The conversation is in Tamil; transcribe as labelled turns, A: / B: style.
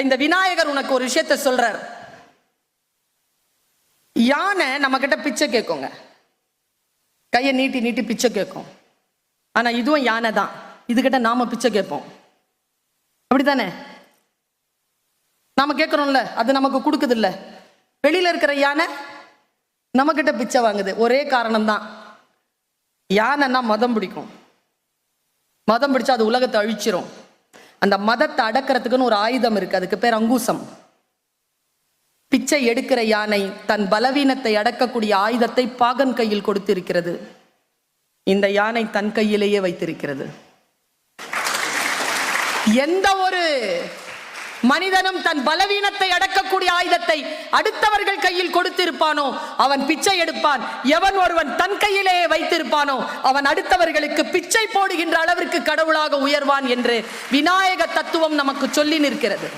A: இந்த விநாயகர் உனக்கு ஒரு விஷயத்த சொல்றார். யானை நம்ம கிட்ட பிச்சை கேட்குங்க, கையை நீட்டி நீட்டி பிச்சை கேட்கும். ஆனா இதுவும் யானை தான், இதுகிட்ட நாம பிச்சை கேட்போம். அப்படித்தானே? நாம கேட்கிறோம்ல, அது நமக்கு கொடுக்குது இல்ல. வெளியில இருக்கிற யானை நம்ம கிட்ட பிச்சை வாங்குது. ஒரே காரணம் தான், யானைன்னா மதம் பிடிக்கும். மதம் பிடிச்சா அது உலகத்தை அழிச்சிரும். அந்த மதத்தை அடக்கிறதுக்குன்னு ஒரு ஆயுதம் இருக்கு, அதுக்கு பேர் அங்கூசம். பிச்சை எடுக்கிற யானை தன் பலவீனத்தை அடக்கக்கூடிய ஆயுதத்தை பாகன் கையில் கொடுத்திருக்கிறது. இந்த யானை தன் கையிலேயே வைத்திருக்கிறது. எந்த ஒரு மனிதனும் தன் பலவீனத்தை அடக்கக்கூடிய ஆயுதத்தை அடுத்தவர்கள் கையில் கொடுத்திருப்பானோ அவன் பிச்சை எடுப்பான். எவன் ஒருவன் தன் கையிலேயே வைத்திருப்பானோ அவன் அடுத்தவர்களுக்கு பிச்சை போடுகின்ற அளவிற்கு கடவுளாக உயர்வான் என்று விநாயக தத்துவம் நமக்கு சொல்லி நிற்கிறது.